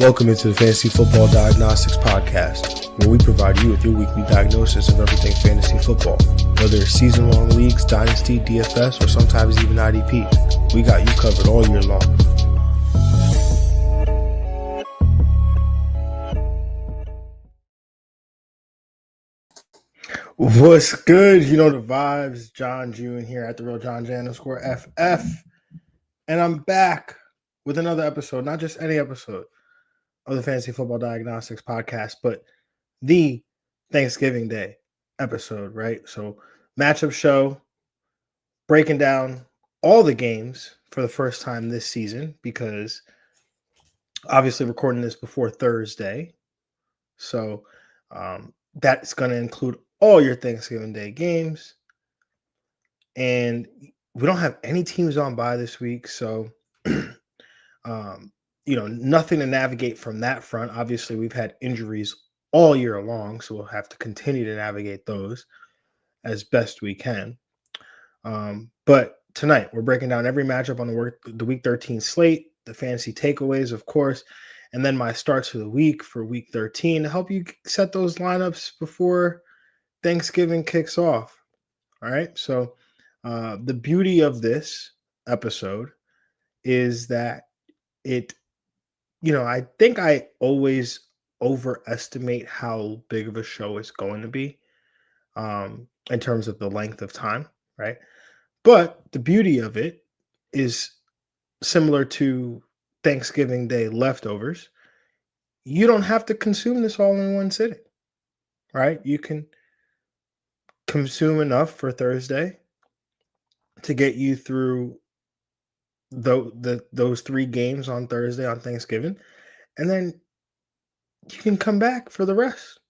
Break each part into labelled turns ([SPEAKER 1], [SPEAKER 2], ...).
[SPEAKER 1] Welcome into the Fantasy Football Diagnostics Podcast, where we provide you with your weekly diagnosis of everything fantasy football. Whether it's season-long leagues, dynasty, DFS, or sometimes even IDP, we got you covered all year long. What's good? You know the vibes. Jon Jeune here at the real Jon Jeune _FF. And I'm back with another episode, not just any episode of the Fantasy Football Diagnostics Podcast, but the Thanksgiving Day episode, right? So matchup show, breaking down all the games for the first time this season, because obviously recording this before Thursday. So that's going to include all your Thanksgiving Day games. And we don't have any teams on bye this week. So, nothing to navigate from that front. Obviously, we've had injuries all year long, so we'll have to continue to navigate those as best we can. But tonight, we're breaking down every matchup on the Week 13 slate, the fantasy takeaways, of course, and then my starts for the week for Week 13 to help you set those lineups before Thanksgiving kicks off. All right, so the beauty of this episode is that I think I always overestimate how big of a show it's going to be in terms of the length of time, right? But the beauty of it is similar to Thanksgiving Day leftovers. You don't have to consume this all in one sitting, right? You can consume enough for Thursday to get you through those three games on Thursday on Thanksgiving, and then you can come back for the rest,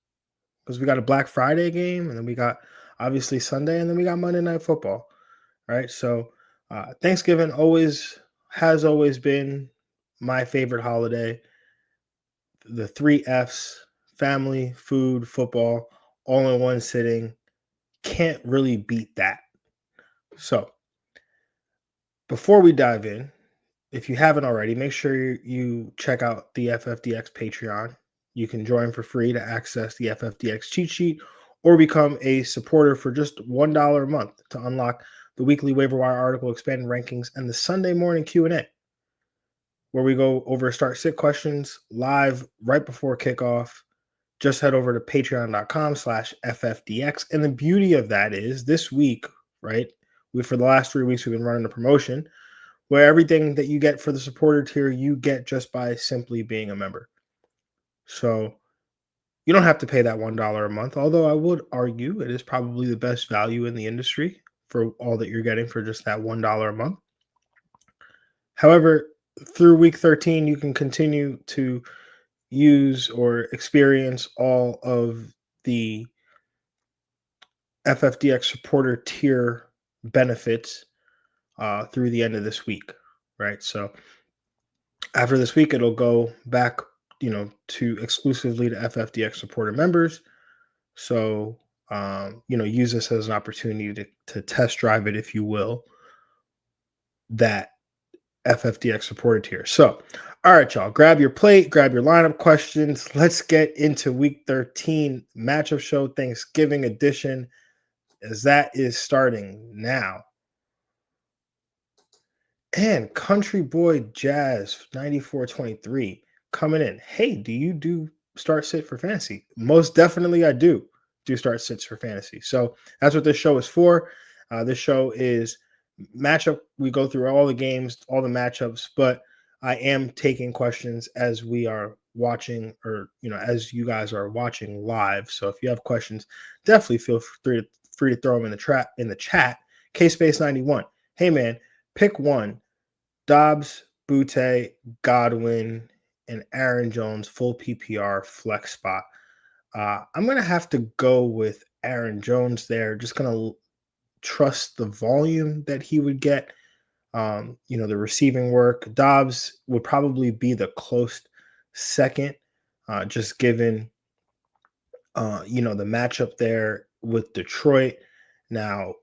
[SPEAKER 1] because we got a Black Friday game, and then we got obviously Sunday, and then we got Monday Night Football, right? So Thanksgiving has always been my favorite holiday. The 3 F's: family, food, football, all in one sitting. Can't really beat that. So before we dive in, if you haven't already, make sure you check out the FFDX Patreon. You can join for free to access the FFDX cheat sheet, or become a supporter for just $1 a month to unlock the weekly waiver wire article, expanded rankings, and the Sunday morning Q&A, where we go over start-sit questions live right before kickoff. Just head over to patreon.com/FFDX. And the beauty of that is this week, right? For the last 3 weeks, we've been running a promotion where everything that you get for the supporter tier, you get just by simply being a member. So you don't have to pay that $1 a month, although I would argue it is probably the best value in the industry for all that you're getting for just that $1 a month. However, through Week 13, you can continue to use or experience all of the FFDX supporter tier benefits through the end of this week, right? So after this week, it'll go back, to exclusively to FFDX supporter members. So, use this as an opportunity to test drive it, if you will, that FFDX supporter tier. So, all right, y'all, grab your plate, grab your lineup questions. Let's get into Week 13 matchup show, Thanksgiving edition, as that is starting now. And Country Boy Jazz 9423 coming in. Hey, do you do start sit for fantasy? Most definitely I do start sits for fantasy. So that's what this show is for. This show is matchup. We go through all the games, all the matchups, but I am taking questions as we are watching, or as you guys are watching live. So if you have questions, definitely feel free to throw them in the chat. K-Space91. Hey man, pick one: Dobbs, Butte, Godwin, and Aaron Jones full PPR flex spot. I'm going to have to go with Aaron Jones there. Just going to trust the volume that he would get. The receiving work. Dobbs would probably be the close second, just given, the matchup there with Detroit. Now,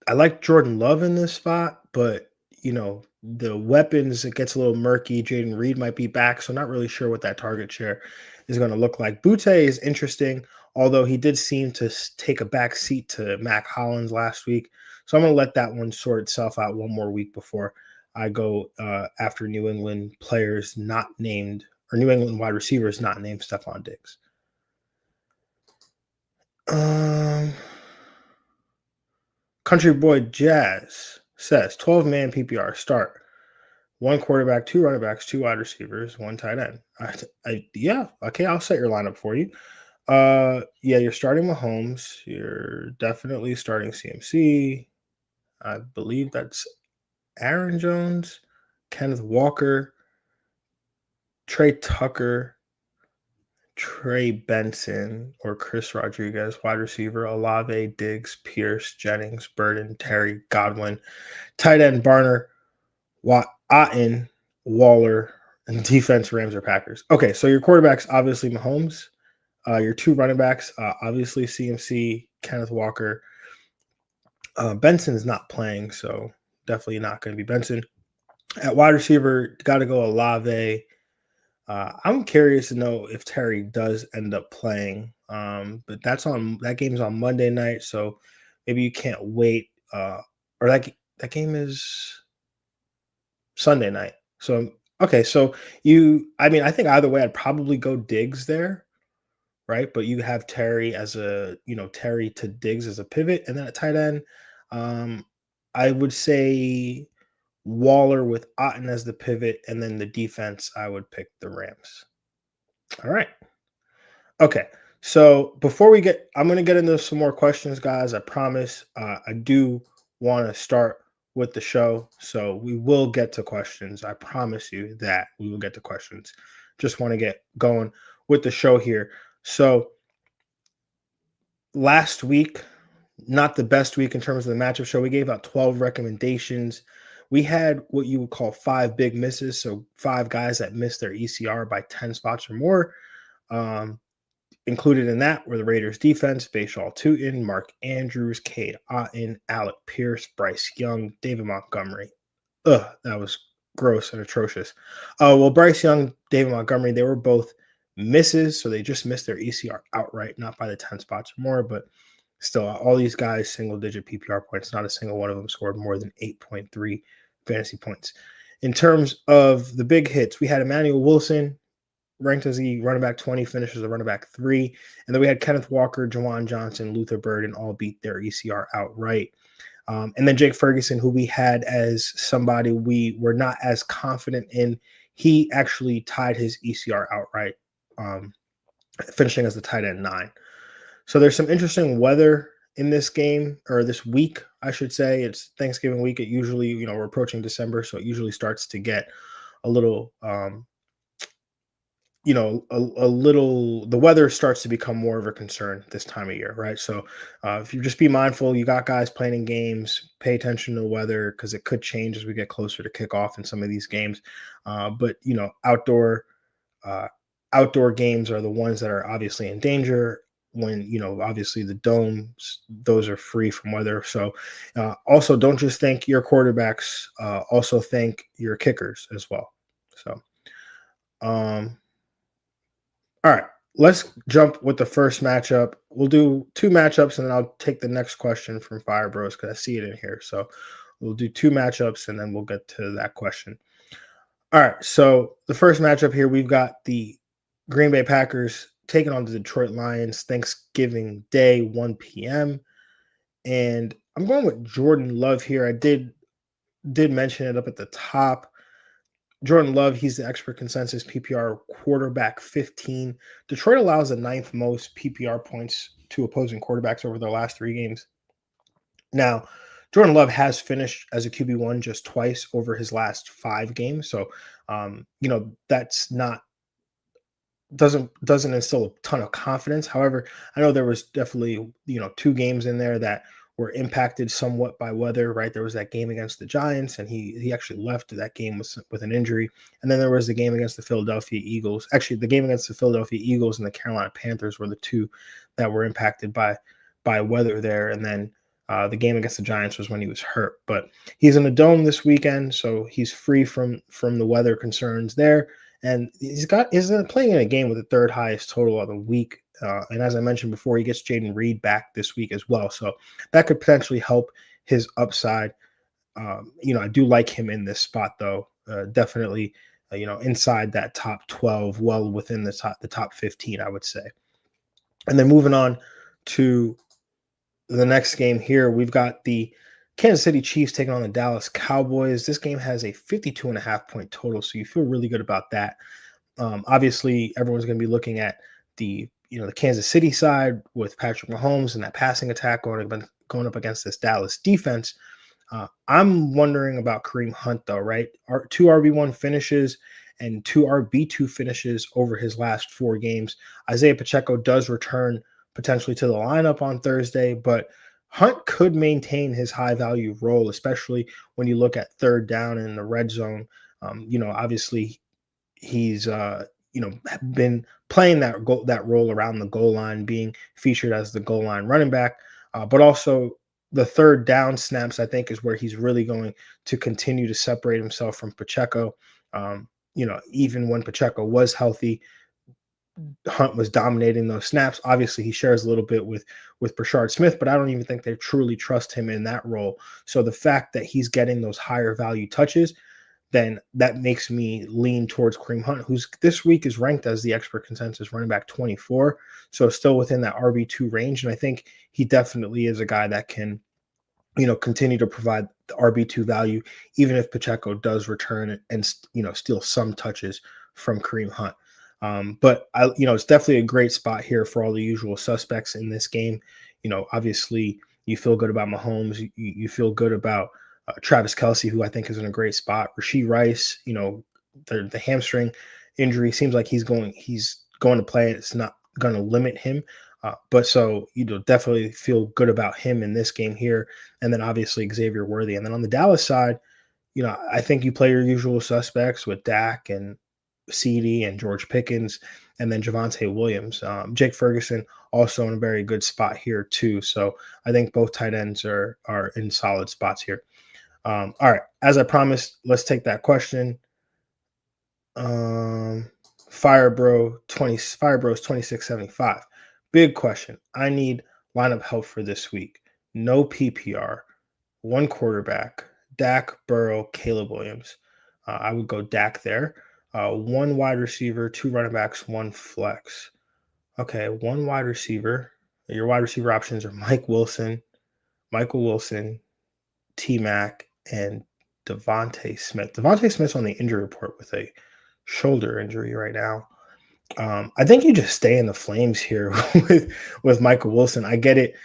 [SPEAKER 1] I like Jordan Love in this spot, but, the weapons, it gets a little murky. Jaden Reed might be back, so not really sure what that target share is going to look like. Butte is interesting, although he did seem to take a back seat to Mac Hollins last week. So I'm going to let that one sort itself out one more week before I go after New England players not named, or New England wide receivers not named Stephon Diggs. Country Boy Jazz says 12-man PPR start. 1 quarterback, 2 running backs, 2 wide receivers, 1 tight end. Yeah, okay, I'll set your lineup for you. Yeah, you're starting Mahomes. You're definitely starting CMC. I believe that's Aaron Jones, Kenneth Walker, Trey Tucker, Trey Benson, or Chris Rodriguez, wide receiver, Olave, Diggs, Pierce, Jennings, Burden, Terry, Godwin, tight end, Barner, Otten, Waller, and defense, Rams or Packers. Okay, so your quarterback's obviously Mahomes. Your 2 running backs, obviously CMC, Kenneth Walker. Benson's not playing, so definitely not going to be Benson. At wide receiver, got to go Olave. I'm curious to know if Terry does end up playing, but that game's on Monday night, so maybe you can't wait. Or that game is Sunday night. So okay, so I think either way, I'd probably go Diggs there, right? But you have Terry as Terry to Diggs as a pivot, and then at tight end, I would say Waller with Otten as the pivot, and then the defense, I would pick the Rams. All right. Okay. So I'm going to get into some more questions, guys. I promise. I do want to start with the show. So we will get to questions. I promise you that we will get to questions. Just want to get going with the show here. So last week, not the best week in terms of the matchup show. We gave out 12 recommendations. We had what you would call 5 big misses. So 5 guys that missed their ECR by 10 spots or more. Included in that were the Raiders defense, Bashaw Tootin, Mark Andrews, Cade Otten, Alec Pierce, Bryce Young, David Montgomery. That was gross and atrocious. Well, Bryce Young, David Montgomery, they were both misses, so they just missed their ECR outright, not by the 10 spots or more, but still, all these guys, single-digit PPR points, not a single one of them scored more than 8.3 fantasy points. In terms of the big hits, we had Emmanuel Wilson, ranked as the running back 20, finishes the running back 3. And then we had Kenneth Walker, Jawan Johnson, Luther Burden all beat their ECR outright. And then Jake Ferguson, who we had as somebody we were not as confident in, he actually tied his ECR outright, finishing as the tight end 9. So there's some interesting weather in this game, or this week, I should say. It's Thanksgiving week. It usually, we're approaching December, so it usually starts to get a little the weather starts to become more of a concern this time of year, right? So if you just be mindful, you got guys playing in games, pay attention to the weather because it could change as we get closer to kickoff in some of these games. But outdoor games are the ones that are obviously in danger when, obviously the domes, those are free from weather. So also don't just think your quarterbacks, also think your kickers as well. So, all right, let's jump with the first matchup. We'll do 2 matchups, and then I'll take the next question from Fire Bros because I see it in here. So we'll do 2 matchups, and then we'll get to that question. All right, so the first matchup here, we've got the Green Bay Packers taking on the Detroit Lions, Thanksgiving Day, 1 p.m. And I'm going with Jordan Love here. I did mention it up at the top. Jordan Love, he's the expert consensus PPR quarterback 15. Detroit allows the 9th most PPR points to opposing quarterbacks over their last 3 games. Now, Jordan Love has finished as a QB1 just twice over his last 5 games. So, that's not doesn't instill a ton of confidence. However, I know there was definitely, 2 games in there that were impacted somewhat by weather, right? There was that game against the Giants, and he actually left that game with an injury. And then there was the game against the Philadelphia Eagles. Actually, the game against the Philadelphia Eagles and the Carolina Panthers were the 2 that were impacted by weather there. And then The game against the Giants was when he was hurt, but he's in the dome this weekend, so he's free from the weather concerns there. And he's playing in a game with the third highest total of the week. And as I mentioned before, he gets Jaden Reed back this week as well, so that could potentially help his upside. I do like him in this spot though. Definitely, inside that top 12, well within the top 15, I would say. And then moving on to the next game here, we've got the Kansas City Chiefs taking on the Dallas Cowboys. This game has a 52.5 point total, so you feel really good about that. Obviously, everyone's going to be looking at the Kansas City side with Patrick Mahomes and that passing attack going up against this Dallas defense. I'm wondering about Kareem Hunt, though, right? Two RB1 finishes and two RB2 finishes over his last 4 games. Isaiah Pacheco does return potentially to the lineup on Thursday, but Hunt could maintain his high value role, especially when you look at third down in the red zone. Obviously, he's been playing that role around the goal line, being featured as the goal line running back, but also the third down snaps, I think, is where he's really going to continue to separate himself from Pacheco. Even when Pacheco was healthy, Hunt was dominating those snaps. Obviously, he shares a little bit with Brashard Smith, but I don't even think they truly trust him in that role. So the fact that he's getting those higher value touches, then that makes me lean towards Kareem Hunt, who's this week is ranked as the expert consensus running back 24. So still within that RB2 range. And I think he definitely is a guy that can, continue to provide the RB2 value, even if Pacheco does return and steal some touches from Kareem Hunt. But it's definitely a great spot here for all the usual suspects in this game. Obviously you feel good about Mahomes. You feel good about Travis Kelce, who I think is in a great spot. Rashee Rice, the hamstring injury seems like he's going to play. It's not going to limit him. But so, definitely feel good about him in this game here. And then obviously Xavier Worthy. And then on the Dallas side, I think you play your usual suspects with Dak and CD and George Pickens, and then Javonte Williams. Jake Ferguson also in a very good spot here too. So I think both tight ends are in solid spots here. All right, as I promised, let's take that question. Firebros 2675. Big question. I need lineup help for this week. No PPR, one quarterback, Dak, Burrow, Caleb Williams. I would go Dak there. One wide receiver, two running backs, one flex. Okay, one wide receiver. Your wide receiver options are Michael Wilson, T-Mac, and Devontae Smith. Devontae Smith's on the injury report with a shoulder injury right now. I think you just stay in the flames here with Michael Wilson. I get it.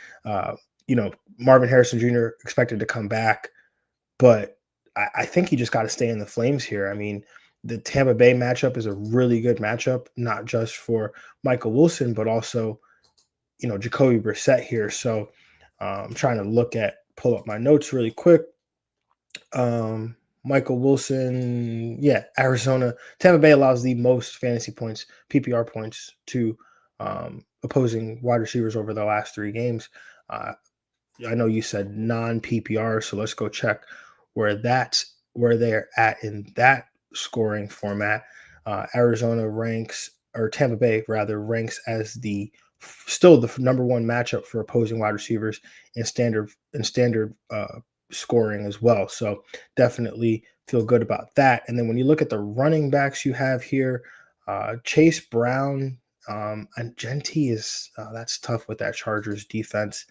[SPEAKER 1] Marvin Harrison Jr. expected to come back, but I think you just got to stay in the flames here. I mean, the Tampa Bay matchup is a really good matchup, not just for Michael Wilson, but also, Jacoby Brissett here. So I'm trying to pull up my notes really quick. Michael Wilson, Arizona. Tampa Bay allows the most fantasy points, PPR points, to opposing wide receivers over the last 3 games. I know you said non-PPR, so let's go check where they're at in that scoring format. Tampa Bay rather ranks as still the number 1 matchup for opposing wide receivers in standard scoring as well. So definitely feel good about that. And then when you look at the running backs you have here, Chase Brown and Genty is that's tough with that Chargers defense.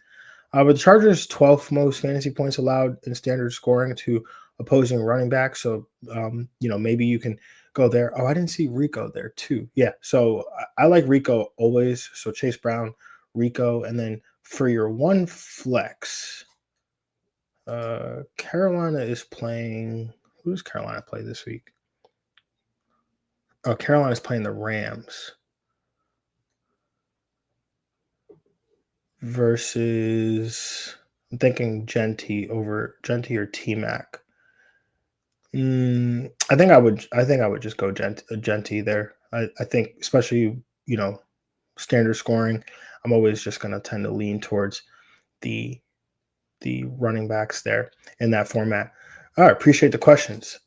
[SPEAKER 1] But the Chargers 12th most fantasy points allowed in standard scoring to opposing running backs. So maybe you can go there. Oh, I didn't see Rico there too. Yeah, so I like Rico always. So Chase Brown, Rico, and then for your one flex, Carolina is playing. Who does Carolina play this week? Oh, Carolina's playing the Rams versus. I'm thinking Genty or T-Mac. I think I would just go Genty there. I think especially standard scoring. I'm always just going to tend to lean towards the the running backs there in that format. All right, appreciate the questions.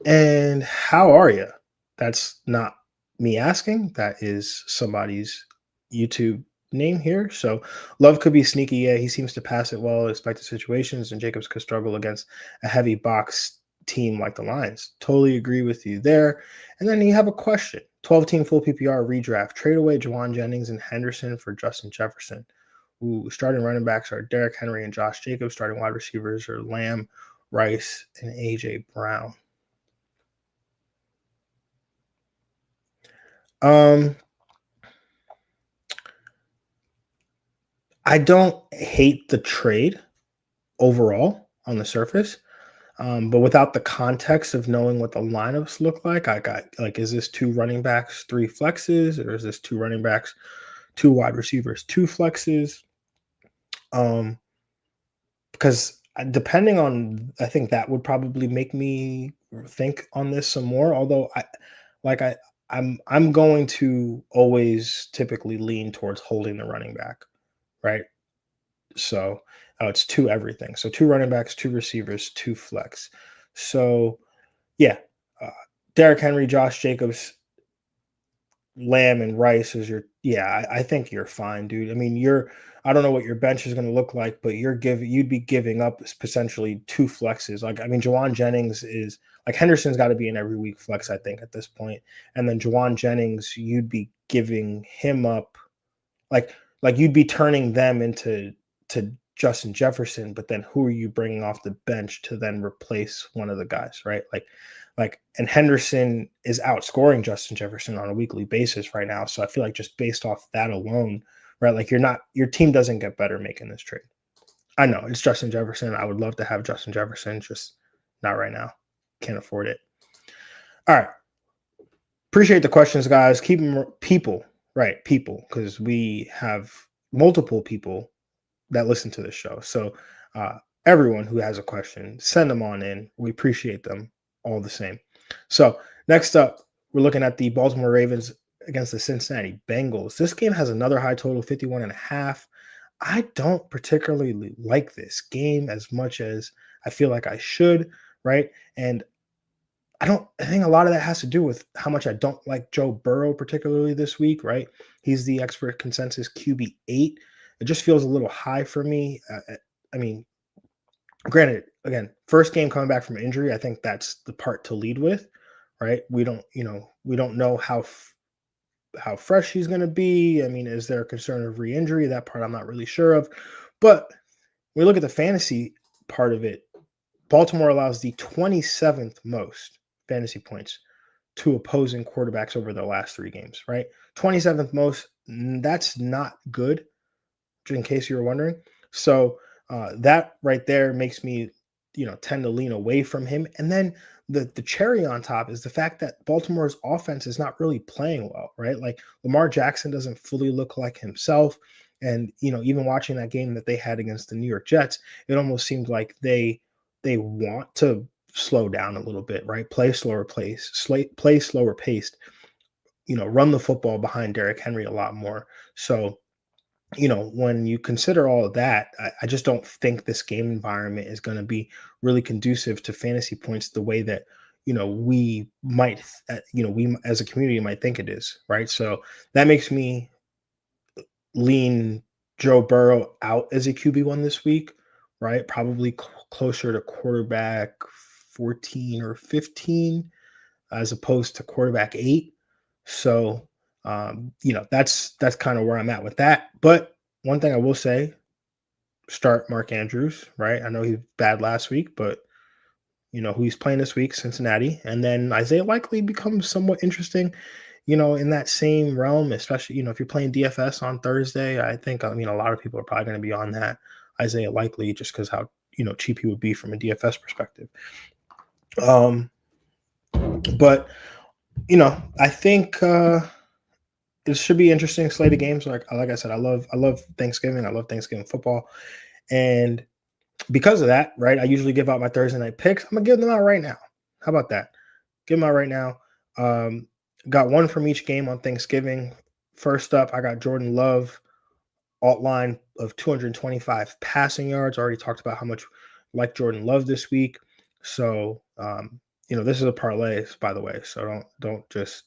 [SPEAKER 1] And how are you? That's not me asking. That is somebody's YouTube name here. So Love could be sneaky. Yeah, he seems to pass it well in expected situations, and Jacobs could struggle against a heavy box team like the Lions. Totally agree with you there. And then you have a question. 12-team full PPR redraft. Trade away Jon Jennings and Henderson for Justin Jefferson. Ooh, starting running backs are Derrick Henry and Josh Jacobs. Starting wide receivers are Lamb, Rice, and A.J. Brown. I don't hate the trade overall on the surface, but without the context of knowing what the lineups look like, I got like, is this two running backs, three flexes, or is this two running backs, two wide receivers, two flexes? Because depending on, I think that would probably make me think on this some more. Although like I, I'm going to always typically lean towards holding the running back, right? So it's two everything. So two running backs, two receivers, two flex. So yeah, uh, Derrick Henry, Josh Jacobs, Lamb, and Rice is your. Yeah, I think you're fine, dude. I mean, I don't know what your bench is going to look like, but you'd be giving up potentially two flexes. Like, I mean, Jon Jennings is like, Henderson's got to be an every week flex, I think, at this point. And then Jon Jennings, you'd be giving him up, like you'd be turning them into to Justin Jefferson, but then who are you bringing off the bench to then replace one of the guys, right? And Henderson is outscoring Justin Jefferson on a weekly basis right now. So I feel like just based off that alone, right? Like, your team doesn't get better making this trade. I know it's Justin Jefferson. I would love to have Justin Jefferson, just not right now. Can't afford it. All right. Appreciate the questions, guys. Keep them people, because we have multiple people that listen to this show. So everyone who has a question, send them on in. We appreciate them all the same. So next up, we're looking at the Baltimore Ravens against the Cincinnati Bengals. This game has another high total, 51.5. I don't particularly like this game as much as I feel like I should, right? And I think a lot of that has to do with how much I don't like Joe Burrow, particularly this week, right? He's the expert consensus QB8. It just feels a little high for me. I mean, granted, again, first game coming back from injury, I think that's the part to lead with, right? We don't know how fresh he's going to be. I mean, is there a concern of re-injury? That part I'm not really sure of. But when we look at the fantasy part of it, Baltimore allows the 27th most fantasy points to opposing quarterbacks over the last three games, right? 27th most, that's not good, in case you were wondering. So that right there makes me, tend to lean away from him. And then the cherry on top is the fact that Baltimore's offense is not really playing well, right? Like, Lamar Jackson doesn't fully look like himself. And, even watching that game that they had against the New York Jets, it almost seemed like they want to slow down a little bit, right? Play slower paced, run the football behind Derrick Henry a lot more. So, when you consider all of that, I just don't think this game environment is going to be really conducive to fantasy points the way that, we might, we as a community might think it is, right? So that makes me lean Joe Burrow out as a QB1 this week, right? Probably closer to quarterback 14 or 15 as opposed to quarterback 8. So, that's kind of where I'm at with that. But one thing I will say, start Mark Andrews, right? I know he was bad last week, but who he's playing this week, Cincinnati. And then Isaiah Likely becomes somewhat interesting, in that same realm, especially, if you're playing DFS on Thursday. I think, a lot of people are probably going to be on that Isaiah Likely just because how, cheap he would be from a DFS perspective. But, I think it should be interesting slate of games. Like I said, I love Thanksgiving. I love Thanksgiving football. And because of that, right, I usually give out my Thursday night picks. I'm going to give them out right now. How about that? Give them out right now. Got one from each game on Thanksgiving. First up, I got Jordan Love alt line of 225 passing yards. I already talked about how much like Jordan Love this week. So, this is a parlay, by the way. So don't just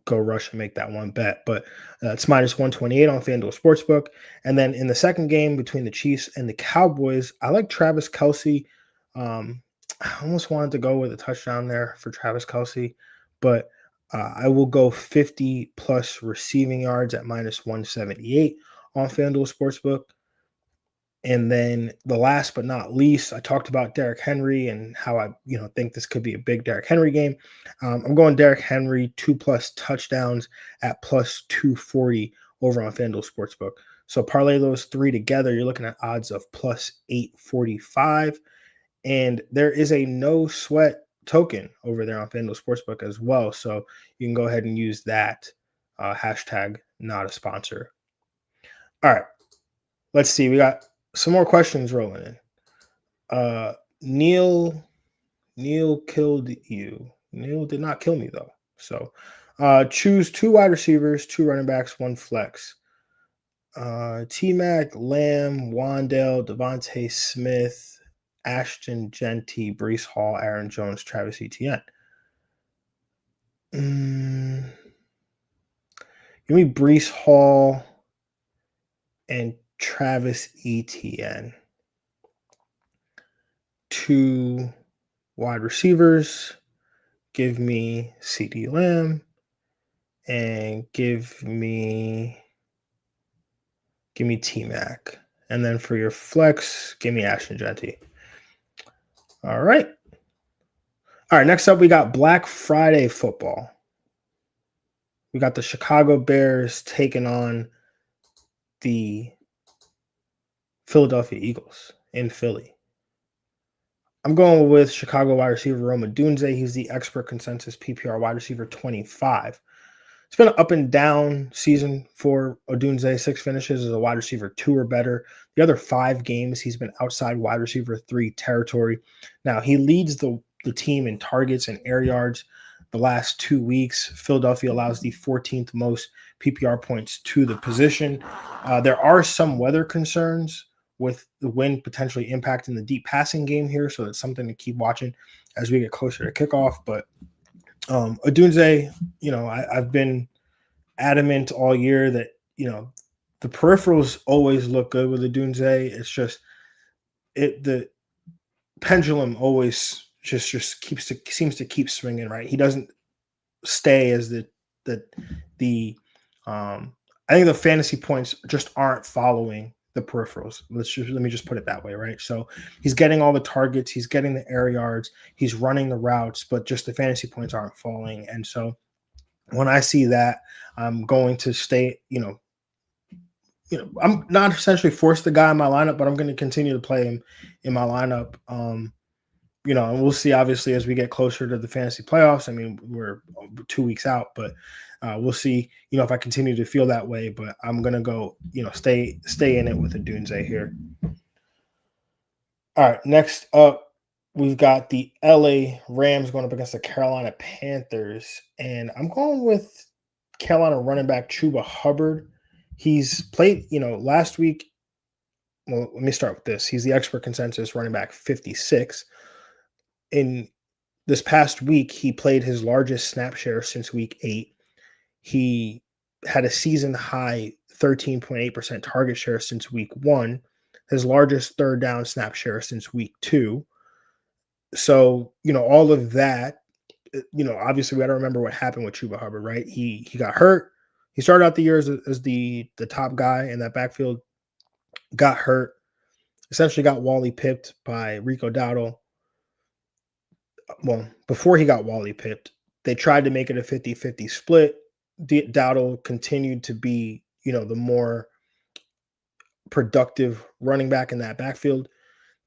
[SPEAKER 1] go rush and make that one bet. But it's minus 128 on FanDuel Sportsbook. And then in the second game between the Chiefs and the Cowboys, I like Travis Kelce. I almost wanted to go with a touchdown there for Travis Kelce, but I will go 50 plus receiving yards at minus 178 on FanDuel Sportsbook. And then the last but not least, I talked about Derrick Henry and how I, think this could be a big Derrick Henry game. I'm going Derrick Henry 2+ touchdowns at plus 240 over on FanDuel Sportsbook. So parlay those three together, you're looking at odds of plus 845. And there is a no sweat token over there on FanDuel Sportsbook as well. So you can go ahead and use that hashtag not a sponsor. All right. Let's see. We got some more questions rolling in. Neil killed you. Neil did not kill me though. So choose 2 wide receivers, 2 running backs, 1 flex. T-Mac, Lamb, Wandale, Devontae Smith, Ashton Genty, Breece Hall, Aaron Jones, Travis Etienne. Give me Breece Hall and Travis Etienne. 2 wide receivers. Give me CeeDee Lamb and give me T-Mac. And then for your flex, give me Ashton Genty. All right. All right, next up, we got Black Friday football. We got the Chicago Bears taking on the Philadelphia Eagles in Philly. I'm going with Chicago wide receiver Rome Odunze. He's the expert consensus PPR wide receiver 25. It's been an up and down season for Odunze. 6 finishes as a wide receiver 2 or better. The other 5 games, he's been outside wide receiver 3 territory. Now, he leads the team in targets and air yards the last 2 weeks. Philadelphia allows the 14th most PPR points to the position. There are some weather concerns with the wind potentially impacting the deep passing game here, so it's something to keep watching as we get closer to kickoff. But Odunze, I've been adamant all year that, the peripherals always look good with Odunze. It's just the pendulum always just seems to keep swinging, right? He doesn't stay as the I think the fantasy points just aren't following the peripherals. Let me just put it that way, right? So he's getting all the targets, he's getting the air yards, he's running the routes, but just the fantasy points aren't falling. And so when I see that, I'm going to stay, I'm not essentially force the guy in my lineup, but I'm going to continue to play him in my lineup. And we'll see, obviously, as we get closer to the fantasy playoffs. I mean, we're 2 weeks out, but we'll see, if I continue to feel that way. But I'm going to go, stay in it with Odunze here. All right, next up, we've got the LA Rams going up against the Carolina Panthers. And I'm going with Carolina running back Chuba Hubbard. He's played, last week. Well, let me start with this. He's the expert consensus running back 56. In this past week, he played his largest snap share since week 8. He had a season high 13.8% target share since week 1, his largest third down snap share since week 2. So, all of that, obviously we got to remember what happened with Chuba Hubbard, right? He got hurt. He started out the year as the top guy in that backfield, got hurt, essentially got Wally pipped by Rico Dowdle. Well, before he got Wally pipped, they tried to make it a 50-50 split. Dowdle continued to be, the more productive running back in that backfield.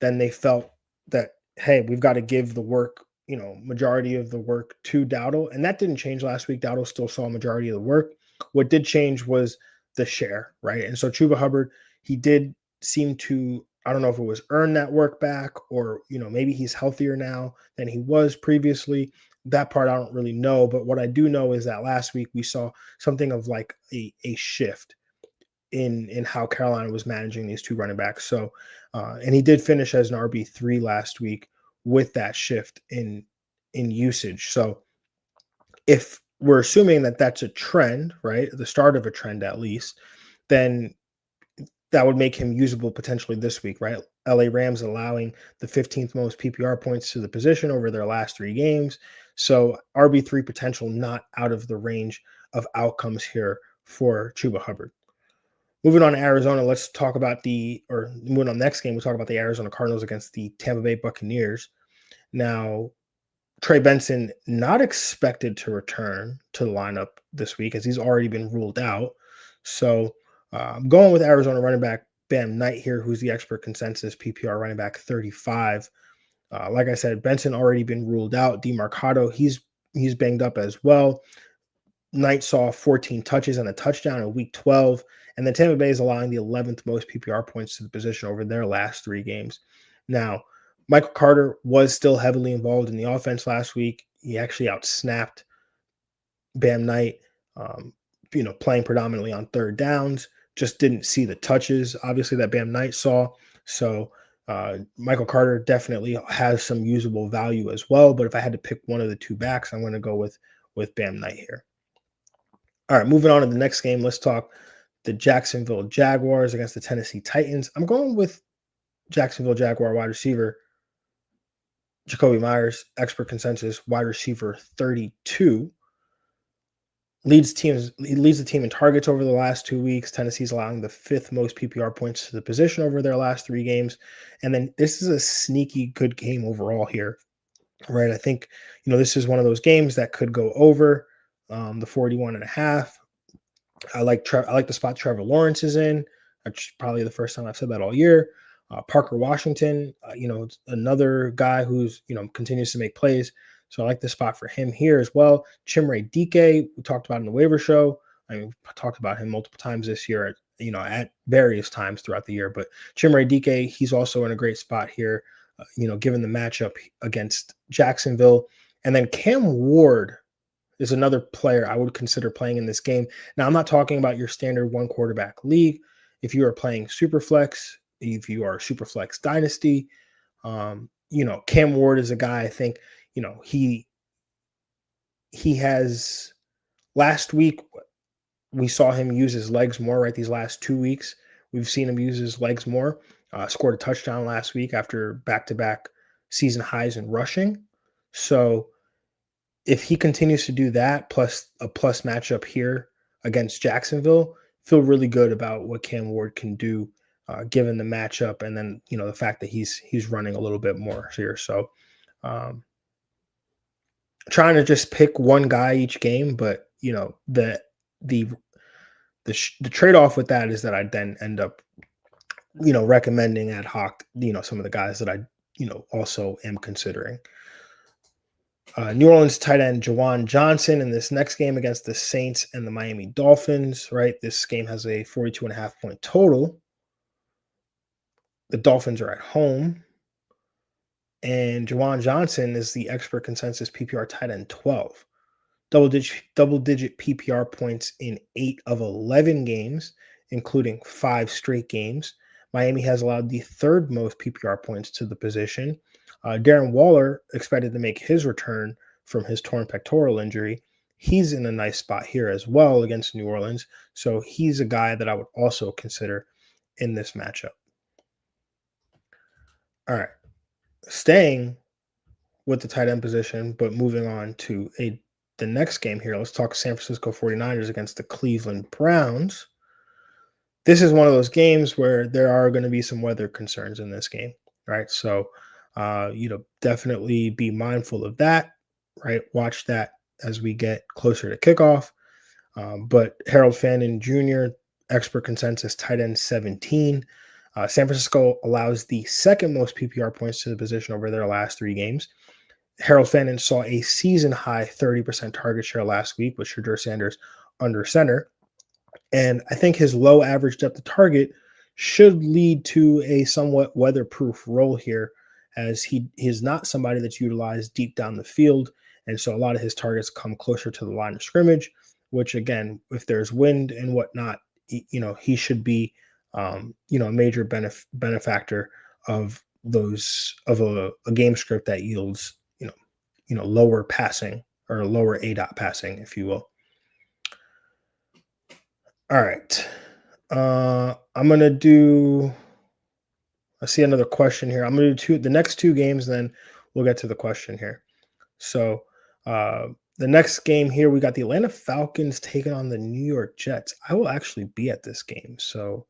[SPEAKER 1] Then they felt that, hey, we've got to give the work, majority of the work to Dowdle. And that didn't change last week. Dowdle still saw a majority of the work. What did change was the share, right? And so Chuba Hubbard, he did seem to, I don't know if it was earn that work back or, maybe he's healthier now than he was previously. That part I don't really know. But what I do know is that last week we saw something of like a shift in how Carolina was managing these two running backs. So, and he did finish as an RB3 last week with that shift in usage. So, if we're assuming that that's a trend, right, the start of a trend at least, then that would make him usable potentially this week, right? LA Rams allowing the 15th most PPR points to the position over their last 3 games. So RB3 potential not out of the range of outcomes here for Chuba Hubbard. Moving on to Arizona, let's talk about moving on next game, we'll talk about the Arizona Cardinals against the Tampa Bay Buccaneers. Now, Trey Benson not expected to return to the lineup this week as he's already been ruled out. So I'm going with Arizona running back Bam Knight here, who's the expert consensus PPR running back 35. Like I said, Benson already been ruled out. DeMarcado, he's banged up as well. Knight saw 14 touches and a touchdown in week 12. And then Tampa Bay is allowing the 11th most PPR points to the position over their last 3 games. Now, Michael Carter was still heavily involved in the offense last week. He actually outsnapped Bam Knight, playing predominantly on third downs. Just didn't see the touches, obviously, that Bam Knight saw. So Michael Carter definitely has some usable value as well. But if I had to pick one of the two backs, I'm going to go with Bam Knight here. All right, moving on to the next game. Let's talk the Jacksonville Jaguars against the Tennessee Titans. I'm going with Jacksonville Jaguar wide receiver Jacoby Myers, expert consensus, wide receiver 32. Leads the team in targets over the last 2 weeks. Tennessee's allowing the 5th most PPR points to the position over their last 3 games. And then this is a sneaky good game overall here, right? I think, this is one of those games that could go over the 41.5. I like the spot Trevor Lawrence is in. That's probably the first time I've said that all year. Parker Washington, another guy who's, continues to make plays. So I like the spot for him here as well. Chimere Dike, we talked about in the waiver show. We talked about him multiple times this year, at various times throughout the year. But Chimere Dike, he's also in a great spot here, given the matchup against Jacksonville. And then Cam Ward is another player I would consider playing in this game. Now, I'm not talking about your standard 1-quarterback league. If you are playing Superflex, if you are Superflex Dynasty, Cam Ward is a guy I think, he has last week we saw him use his legs more, right? These last 2 weeks, we've seen him use his legs more. Scored a touchdown last week after back-to-back season highs in rushing. So if he continues to do that, plus a plus matchup here against Jacksonville, feel really good about what Cam Ward can do, given the matchup, and then the fact that he's running a little bit more here. So, trying to just pick one guy each game, but the trade off with that is that I then end up recommending ad hoc some of the guys that I also am considering. New Orleans tight end Jon Jeune in this next game against the Saints and the Miami Dolphins, right? This game has a 42.5 point total. The Dolphins are at home. And Jon Jeune is the expert consensus PPR tight end 12. Double-digit PPR points in 8 of 11 games, including 5 straight games. Miami has allowed the 3rd most PPR points to the position. Darren Waller expected to make his return from his torn pectoral injury. He's in a nice spot here as well against New Orleans. So he's a guy that I would also consider in this matchup. All right. Staying with the tight end position, but moving on to the next game here. Let's talk San Francisco 49ers against the Cleveland Browns. This is one of those games where there are going to be some weather concerns in this game, right? So, definitely be mindful of that, right? Watch that as we get closer to kickoff. But Harold Fannin Jr., expert consensus, tight end 17. San Francisco allows the 2nd most PPR points to the position over their last 3 games. Harold Fannin saw a season-high 30% target share last week with Shadur Sanders under center. And I think his low average depth of target should lead to a somewhat weatherproof role here, as he is not somebody that's utilized deep down the field. And so a lot of his targets come closer to the line of scrimmage, which, again, if there's wind and whatnot, he should be, a major benefactor of a game script that yields, lower passing or lower ADOT passing, if you will. All right. I'm gonna do. I see another question here. I'm gonna do the next two games, then we'll get to the question here. So the next game here, we got the Atlanta Falcons taking on the New York Jets. I will actually be at this game, so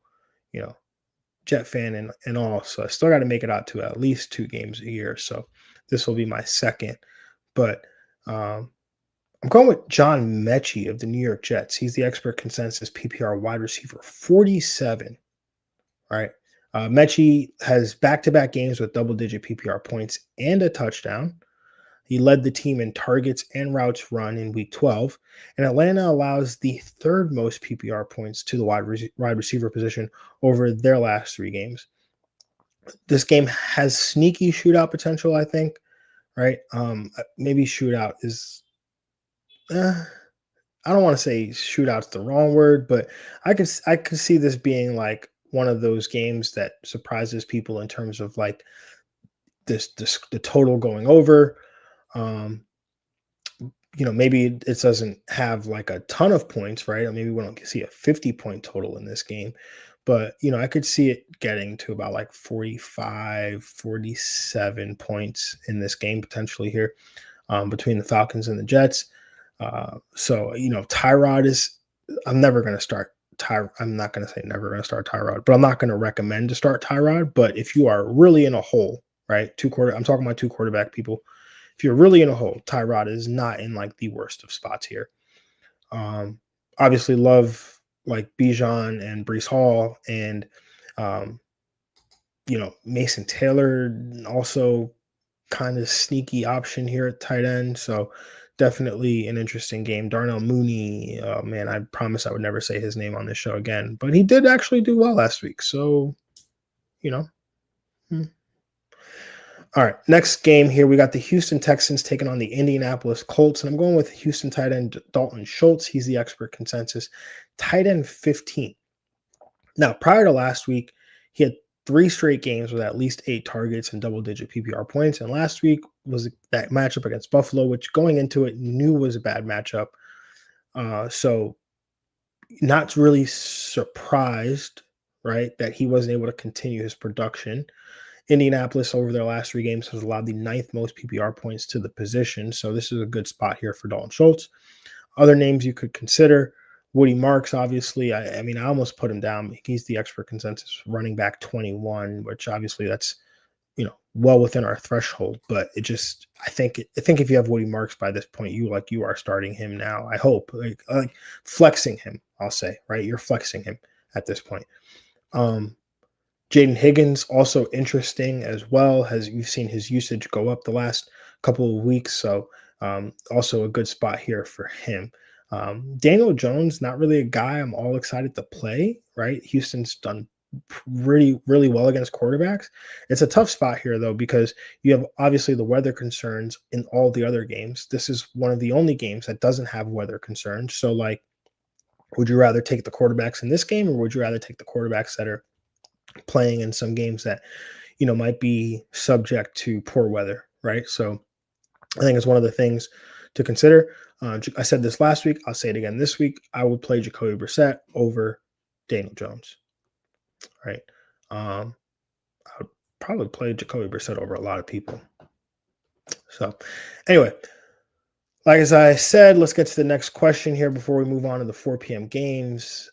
[SPEAKER 1] Jet fan and all. So I still got to make it out to at least 2 games a year. So this will be my second. But I'm going with John Mechie of the New York Jets. He's the expert consensus PPR wide receiver 47. All right. Mechie has back-to-back games with double-digit PPR points and a touchdown. He led the team in targets and routes run in week 12. And Atlanta allows the third most PPR points to the wide receiver position over their last 3 games. This game has sneaky shootout potential, I think, right? Maybe shootout is, I don't want to say shootout's the wrong word, but I could see this being like one of those games that surprises people in terms of like the total going over. Maybe it doesn't have like a ton of points, right? Or maybe we don't see a 50-point total in this game, but I could see it getting to about like 45, 47 points in this game potentially here, between the Falcons and the Jets. So Tyrod is. I'm never going to start Tyrod. I'm not going to say never going to start Tyrod, but I'm not going to recommend to start Tyrod. But if you are really in a hole, right? I'm talking about 2 quarterback people. If you're really in a hole, Tyrod is not in like the worst of spots here. Obviously love like Bijan and Breece Hall and, Mason Taylor, also kind of sneaky option here at tight end. So definitely an interesting game. Darnell Mooney, man, I promise I would never say his name on this show again, but he did actually do well last week. So, All right, next game here, we got the Houston Texans taking on the Indianapolis Colts, and I'm going with Houston tight end Dalton Schultz. He's the expert consensus tight end 15. Now, prior to last week, he had 3 straight games with at least 8 targets and double-digit PPR points, and last week was that matchup against Buffalo, which going into it knew was a bad matchup. So not really surprised, right, that he wasn't able to continue his production. Indianapolis over their last 3 games has allowed the 9th most PPR points to the position. So this is a good spot here for Dalton Schultz. Other names you could consider, Woody Marks, obviously. I mean, I almost put him down. He's the expert consensus running back 21, which obviously that's, well within our threshold. But I think if you have Woody Marks by this point, you are starting him now. I hope like flexing him, I'll say, right? You're flexing him at this point. Jaden Higgins, also interesting as well. You've seen his usage go up the last couple of weeks, so also a good spot here for him. Daniel Jones, not really a guy I'm all excited to play, right? Houston's done really, really well against quarterbacks. It's a tough spot here, though, because you have obviously the weather concerns in all the other games. This is one of the only games that doesn't have weather concerns. So, like, would you rather take the quarterbacks in this game, or would you rather take the quarterbacks that are playing in some games that might be subject to poor weather, right? So I think it's one of the things to consider. I said this last week, I'll say it again this week. I would play Jacoby Brissett over Daniel Jones, right? I would probably play Jacoby Brissett over a lot of people. So anyway, like as I said, let's get to the next question here before we move on to the 4 p.m. games.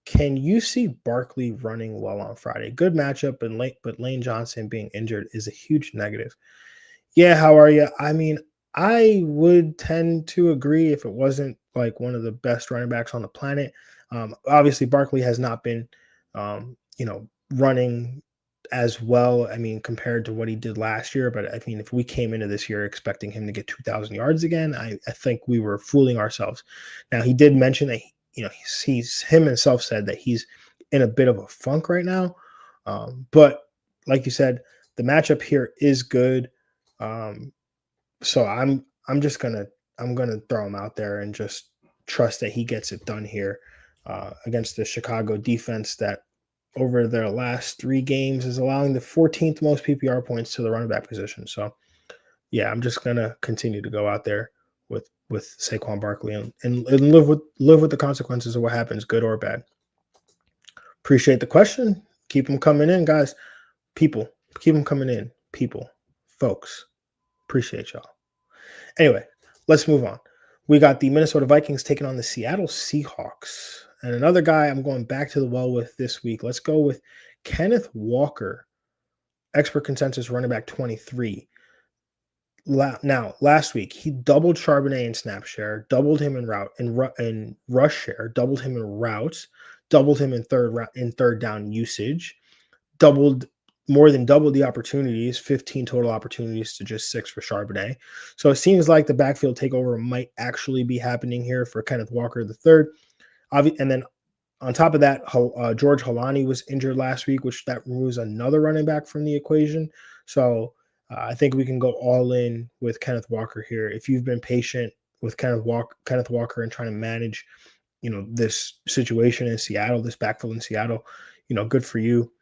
[SPEAKER 1] Can you see Barkley running well on Friday? Good matchup, but Lane Johnson being injured is a huge negative. Yeah, how are you? I mean, I would tend to agree if it wasn't like one of the best running backs on the planet. Obviously, Barkley has not been, running as well, I mean, compared to what he did last year. But I mean, if we came into this year expecting him to get 2,000 yards again, I think we were fooling ourselves. Now, he did mention that, he's himself said that he's in a bit of a funk right now. But like you said, the matchup here is good. So I'm gonna throw him out there and just trust that he gets it done here. against the Chicago defense that over their last 3 games is allowing the 14th most PPR points to the running back position. So, yeah, I'm just gonna continue to go out there with Saquon Barkley and live with the consequences of what happens, good or bad. Appreciate the question. Keep them coming in, guys. People, keep them coming in. People, folks, appreciate y'all. Anyway, let's move on. We got the Minnesota Vikings taking on the Seattle Seahawks. And another guy I'm going back to the well with this week. Let's go with Kenneth Walker, expert consensus running back 23. Now, last week, he doubled Charbonnet in snap share, doubled him in rush share, doubled him in routes, doubled him in third down usage, more than doubled the opportunities, 15 total opportunities to just 6 for Charbonnet. So it seems like the backfield takeover might actually be happening here for Kenneth Walker III. And then on top of that, George Holani was injured last week, which that removes another running back from the equation. So I think we can go all in with Kenneth Walker here. If you've been patient with Kenneth Walker and trying to manage, this situation in Seattle, this backfield in Seattle, good for you.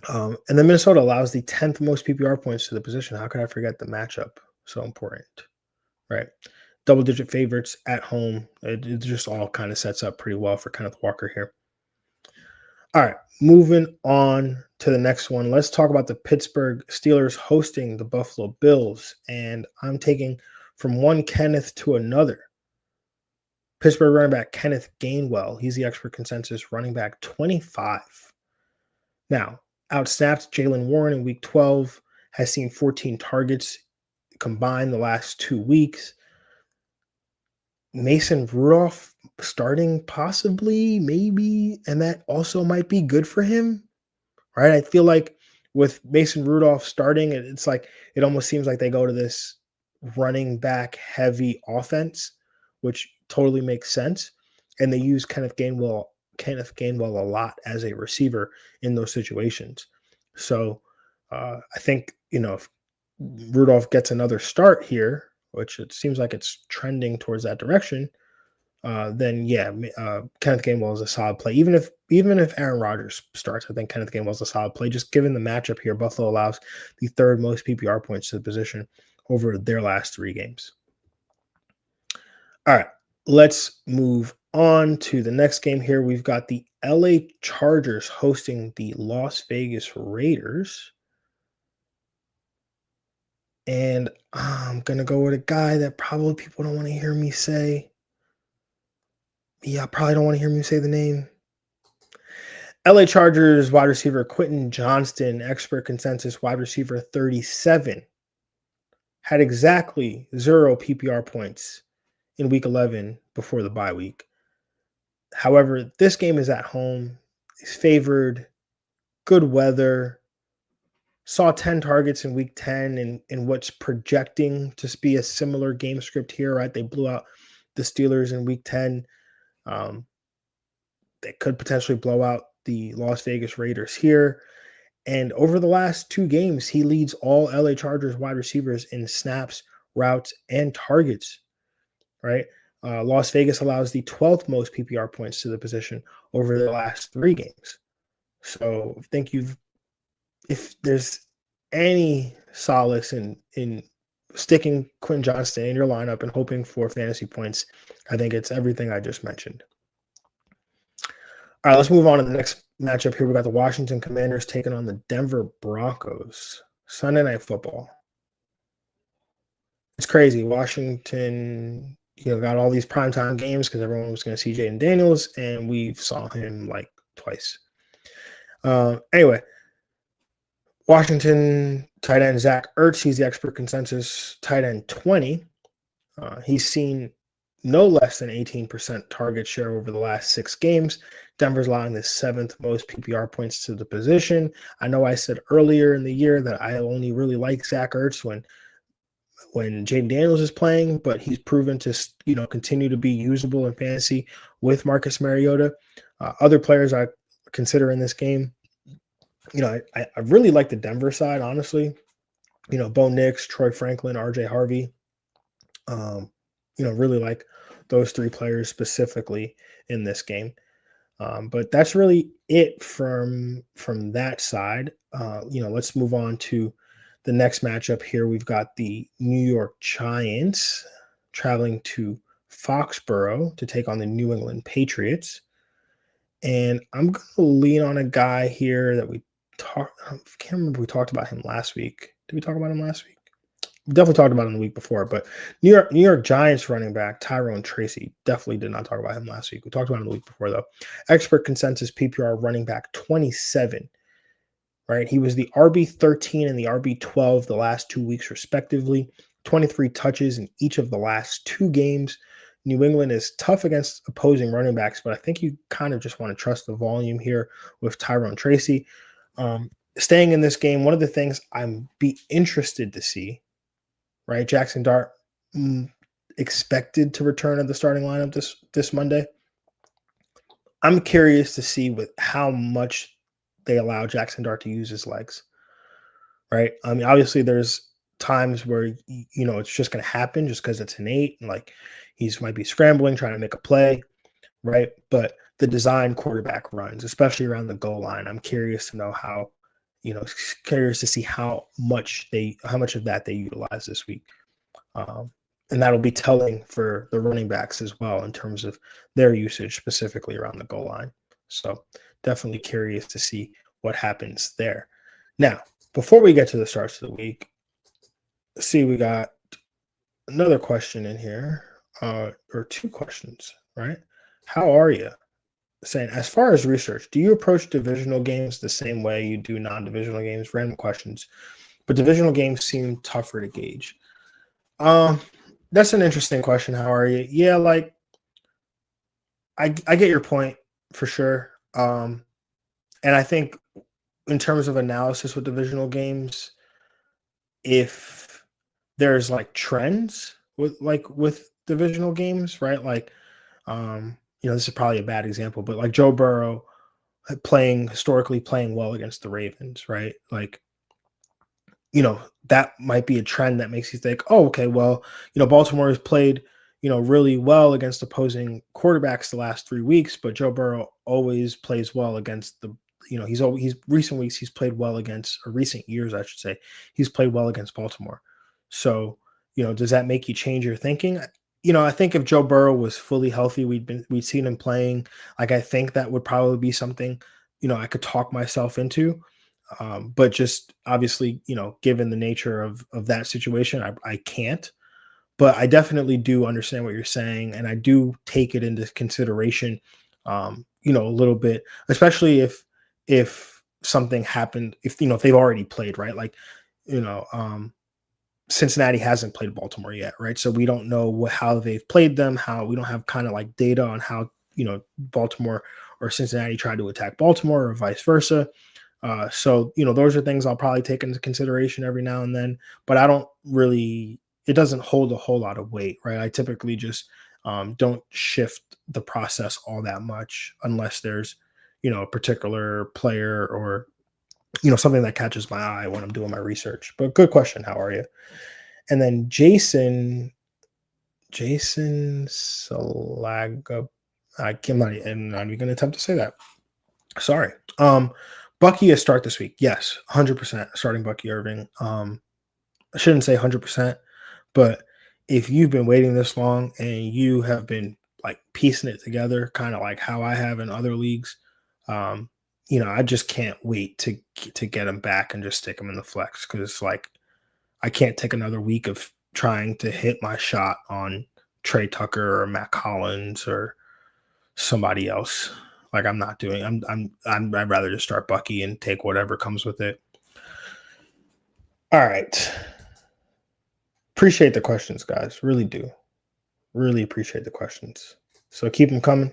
[SPEAKER 1] And then Minnesota allows the 10th most PPR points to the position. How could I forget the matchup? So important, right? Double-digit favorites at home. It just all kind of sets up pretty well for Kenneth Walker here. All right, moving on to the next one. Let's talk about the Pittsburgh Steelers hosting the Buffalo Bills. And I'm taking from one Kenneth to another. Pittsburgh running back Kenneth Gainwell. He's the expert consensus running back 25. Now, outsnapped Jaylen Warren in week 12, has seen 14 targets combined the last 2 weeks. Mason Rudolph starting possibly, maybe, and that also might be good for him, right? I feel like with Mason Rudolph starting, it's like it almost seems like they go to this running back heavy offense, which totally makes sense. And they use Kenneth Gainwell a lot as a receiver in those situations. So I think, if Rudolph gets another start here, which it seems like it's trending towards that direction, then Kenneth Gainwell is a solid play. Even if Aaron Rodgers starts, I think Kenneth Gainwell is a solid play. Just given the matchup here, Buffalo allows the 3rd most PPR points to the position over their last 3 games. All right, let's move on to the next game here. We've got the LA Chargers hosting the Las Vegas Raiders. And I'm going to go with a guy that probably people don't want to hear me say. Yeah, probably don't want to hear me say the name. LA Chargers wide receiver Quentin Johnston, expert consensus wide receiver 37, had exactly 0 PPR points in week 11 before the bye week. However, this game is at home. He's favored, good weather, saw 10 targets in week 10 in what's projecting to be a similar game script here, right? They blew out the Steelers in week 10. They could potentially blow out the Las Vegas Raiders here. And over the last 2 games, he leads all LA Chargers wide receivers in snaps, routes, and targets, right? Las Vegas allows the 12th most PPR points to the position over the last 3 games. So I think if there's any solace in sticking Quentin Johnston in your lineup and hoping for fantasy points, I think it's everything I just mentioned. All right, let's move on to the next matchup here. We got the Washington Commanders taking on the Denver Broncos. Sunday Night Football. It's crazy. Washington, got all these primetime games because everyone was going to see Jaden Daniels, and we saw him like twice. Anyway, Washington tight end Zach Ertz, he's the expert consensus tight end 20. He's seen no less than 18% target share over the last 6 games. Denver's allowing the 7th most PPR points to the position. I know I said earlier in the year that I only really like Zach Ertz when Jaden Daniels is playing, but he's proven to continue to be usable in fantasy with Marcus Mariota. Other players I consider in this game, I really like the Denver side, honestly. Bo Nix, Troy Franklin, RJ Harvey. Really like those 3 players specifically in this game. But that's really it from that side. Let's move on to the next matchup here. We've got the New York Giants traveling to Foxborough to take on the New England Patriots. And I'm going to lean on a guy here that we talked. I can't remember if we talked about him last week. Did we talk about him last week? We definitely talked about him the week before, but New York Giants running back Tyrone Tracy, definitely did not talk about him last week. We talked about him the week before, though. Expert consensus PPR running back 27, right? He was the RB13 and the RB12 the last 2 weeks, respectively. 23 touches in each of the last 2 games. New England is tough against opposing running backs, but I think you kind of just want to trust the volume here with Tyrone Tracy. Staying in this game, one of the things I'm be interested to see, right? Jackson Dart expected to return at the starting lineup this Monday. I'm curious to see with how much they allow Jackson Dart to use his legs, right? I mean, obviously there's times where, it's just going to happen just because it's innate. And like he's might be scrambling, trying to make a play, right? But the design quarterback runs, especially around the goal line, I'm curious to know how, curious to see how much of that they utilize this week. And that'll be telling for the running backs as well in terms of their usage specifically around the goal line. So definitely curious to see what happens there. Now, before we get to the starts of the week, see, we got another question in here, or 2 questions, right? How are you? Saying, as far as research, do you approach divisional games the same way you do non-divisional games? Random questions, but divisional games seem tougher to gauge. That's an interesting question. How are you? Yeah, like I get your point for sure. And I think in terms of analysis with divisional games, if there's like trends with divisional games, right? Like, this is probably a bad example, but like Joe Burrow historically playing well against the Ravens, right? Like, that might be a trend that makes you think, oh, okay, well, Baltimore has played, really well against opposing quarterbacks the last 3 weeks, but Joe Burrow always plays well against he's recent weeks, he's played well against, or recent years, I should say, he's played well against Baltimore. So, does that make you change your thinking? I think if Joe Burrow was fully healthy, we'd seen him playing. Like, I think that would probably be something, I could talk myself into. But just obviously, given the nature of that situation, I can't. But I definitely do understand what you're saying, and I do take it into consideration, a little bit, especially if something happened, if they've already played, right? Like, Cincinnati hasn't played Baltimore yet, right? So we don't know how they've played them, how we don't have kind of like data on how Baltimore or Cincinnati tried to attack Baltimore or vice versa. So, those are things I'll probably take into consideration every now and then, but it doesn't hold a whole lot of weight, right? I typically just don't shift the process all that much unless there's, a particular player or, something that catches my eye when I'm doing my research. But good question. How are you? And then Jason Salaga, I'm not even going to attempt to say that. Sorry. Bucky a start this week. Yes, 100% starting Bucky Irving. I shouldn't say 100%, but if you've been waiting this long and you have been like piecing it together, kind of like how I have in other leagues, I just can't wait to get him back and just stick him in the flex, because like I can't take another week of trying to hit my shot on Trey Tucker or Matt Collins or somebody else. Like, I'm not doing. I'd rather just start Bucky and take whatever comes with it. All right. Appreciate the questions, guys. Really do. Really appreciate the questions. So keep them coming.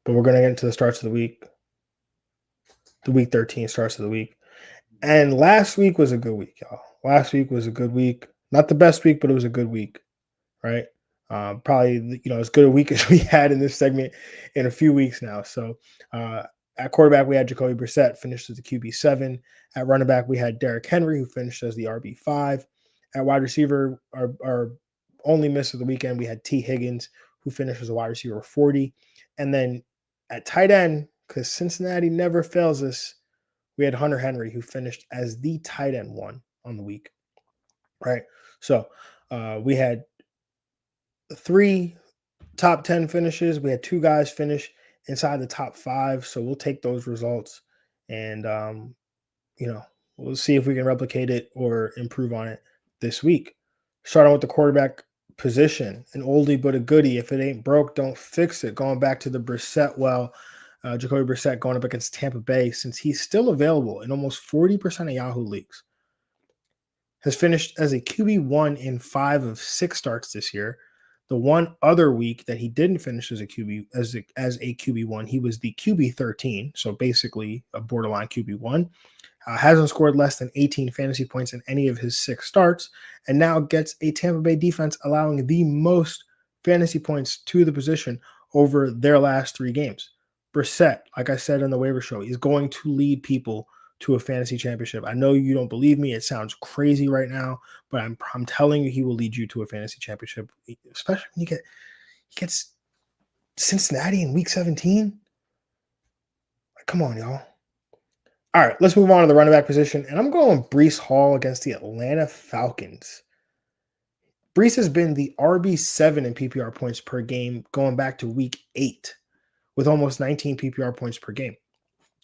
[SPEAKER 1] But we're gonna get into the starts of the week. The week 13 starts of the week. And last week was a good week, y'all. Last week was a good week. Not the best week, but it was a good week, right? Probably, as good a week as we had in this segment in a few weeks now. So at quarterback, we had Jacoby Brissett, finished as the QB7. At running back, we had Derrick Henry, who finished as the RB5. At wide receiver, our only miss of the weekend, we had T. Higgins, who finished as a wide receiver 40. And then At tight end, because Cincinnati never fails us, we had Hunter Henry, who finished as the tight end one on the week, right? So we had 3 top 10 finishes. We had 2 guys finish inside the top 5. So we'll take those results and, you know, we'll see if we can replicate it or improve on it this week. Starting with the quarterback position, an oldie but a goodie. If it ain't broke, don't fix it. Going back to the Brissett Jacoby Brissett going up against Tampa Bay, since he's still available in almost 40% of Yahoo leagues, has finished as a QB1 in 5 of 6 starts this year. The one other week that he didn't finish as a QB1, he was the QB13, so basically a borderline QB1. Hasn't scored less than 18 fantasy points in any of his 6 starts, and now gets a Tampa Bay defense allowing the most fantasy points to the position over their last 3 games. Brissett, like I said in the waiver show, is going to lead people to a fantasy championship. I know you don't believe me. It sounds crazy right now, but I'm telling you, he will lead you to a fantasy championship, especially when he gets Cincinnati in week 17. Come on, y'all. All right, let's move on to the running back position, and I'm going Breece Hall against the Atlanta Falcons. Breece has been the RB7 in PPR points per game going back to week 8 with almost 19 PPR points per game.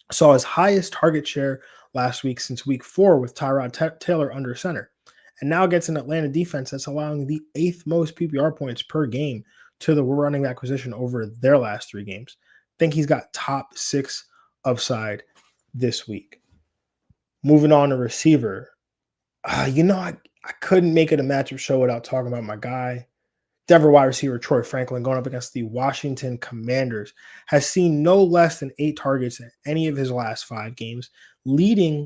[SPEAKER 1] Saw his highest target share last week since week 4 with Tyrod Taylor under center, and now gets an Atlanta defense that's allowing the 8th most PPR points per game to the running back position over their last 3 games. Think he's got top 6 upside this week. Moving on to receiver. I couldn't make it a matchup show without talking about my guy. Denver wide receiver Troy Franklin going up against the Washington Commanders has seen no less than 8 targets in any of his last 5 games, leading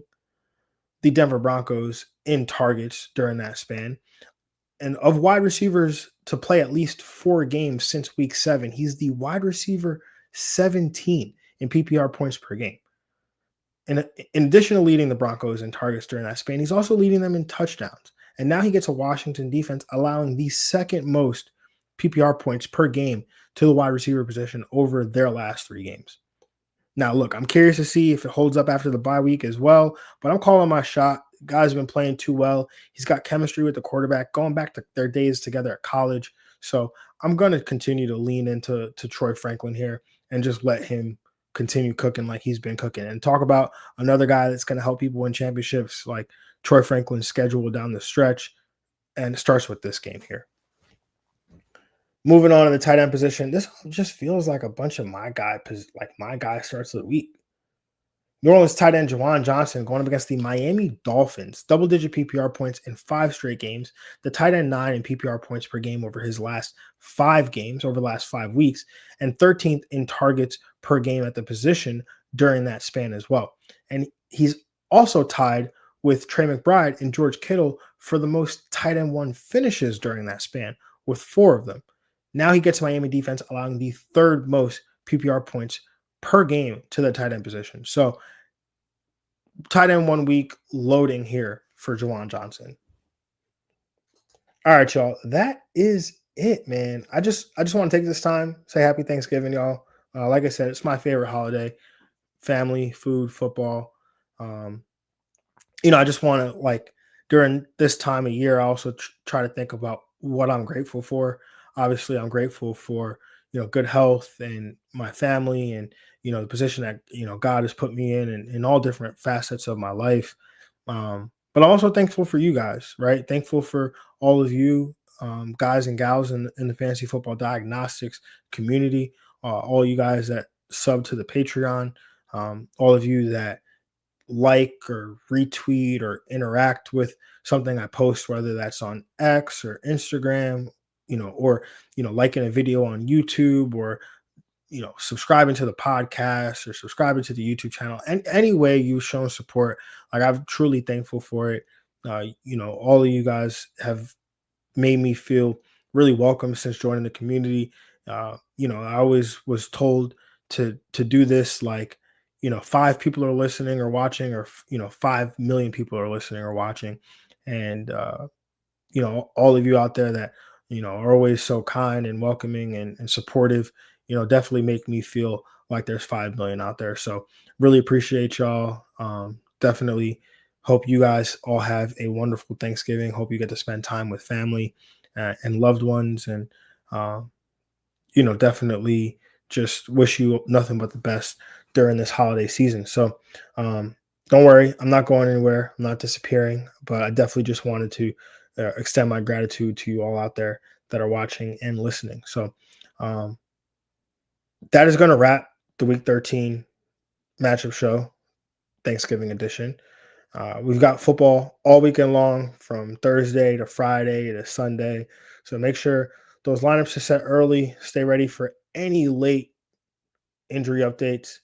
[SPEAKER 1] the Denver Broncos in targets during that span. And of wide receivers to play at least 4 games since week 7, he's the wide receiver 17 in PPR points per game. And in addition to leading the Broncos in targets during that span, he's also leading them in touchdowns. And now he gets a Washington defense allowing the 2nd most PPR points per game to the wide receiver position over their last 3 games. Now, look, I'm curious to see if it holds up after the bye week as well, but I'm calling my shot. Guy's been playing too well. He's got chemistry with the quarterback, going back to their days together at college. So I'm going to continue to lean into Troy Franklin here and just let him continue cooking like he's been cooking. And talk about another guy that's going to help people win championships, like Troy Franklin's schedule down the stretch. And it starts with this game here. Moving on to the tight end position, this just feels like a bunch of my guy starts of the week. New Orleans tight end Jon Jeune going up against the Miami Dolphins. Double-digit PPR points in 5 straight games. The tight end 9 in PPR points per game over his last 5 games, over the last 5 weeks, and 13th in targets per game at the position during that span as well. And he's also tied with Trey McBride and George Kittle for the most tight end 1 finishes during that span, with 4 of them. Now he gets Miami defense allowing the 3rd most PPR points per game to the tight end position. So tight end 1 week loading here for Jon Jeune. All right, y'all. That is it, man. I just want to take this time, say happy Thanksgiving, y'all. Like I said, it's my favorite holiday. Family, food, football. I just want to, during this time of year, I also try to think about what I'm grateful for. Obviously, I'm grateful for, good health and my family and, the position that, God has put me in all different facets of my life. But I'm also thankful for you guys, right? Thankful for all of you guys and gals in the fantasy football diagnostics community, all you guys that sub to the Patreon, all of you that like or retweet or interact with something I post, whether that's on X or Instagram, or, liking a video on YouTube, or, subscribing to the podcast or subscribing to the YouTube channel. And any way you've shown support, I'm truly thankful for it. All of you guys have made me feel really welcome since joining the community. I always was told to do this, 5 people are listening or watching, or 5 million people are listening or watching. And all of you out there that are always so kind and welcoming and supportive, definitely make me feel like there's 5 million out there. So really appreciate y'all. Definitely hope you guys all have a wonderful Thanksgiving. Hope you get to spend time with family and loved ones. And, definitely just wish you nothing but the best during this holiday season. So, don't worry, I'm not going anywhere. I'm not disappearing, but I definitely just wanted to extend my gratitude to you all out there that are watching and listening. So, um, that is going to wrap the Week 13 matchup show, Thanksgiving edition. We've got football all weekend long from Thursday to Friday to Sunday. So make sure those lineups are set early. Stay ready for any late injury updates,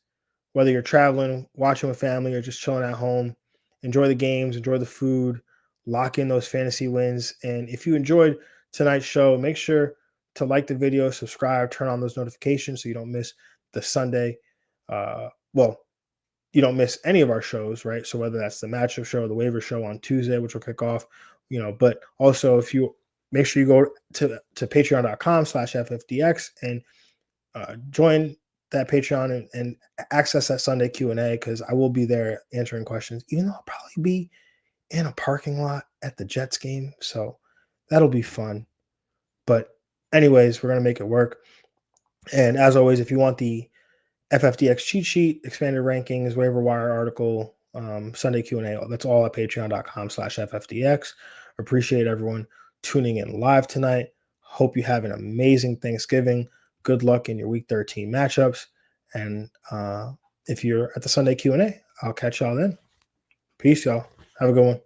[SPEAKER 1] whether you're traveling, watching with family, or just chilling at home. Enjoy the games, enjoy the food, lock in those fantasy wins. And if you enjoyed tonight's show, make sure to like the video, subscribe, turn on those notifications so you don't miss the Sunday. Well, you don't miss any of our shows, right? So whether that's the matchup show or the waiver show on Tuesday, which will kick off, but also if you make sure you go to patreon.com/FFDX and join that Patreon and access that Sunday Q&A, because I will be there answering questions, even though I'll probably be in a parking lot at the Jets game. So that'll be fun. But anyways, we're going to make it work. And as always, if you want the FFDX cheat sheet, expanded rankings, waiver wire article, Sunday Q&A, that's all at patreon.com/FFDX. Appreciate everyone tuning in live tonight. Hope you have an amazing Thanksgiving. Good luck in your Week 13 matchups. And if you're at the Sunday Q&A, I'll catch y'all then. Peace, y'all. Have a good one.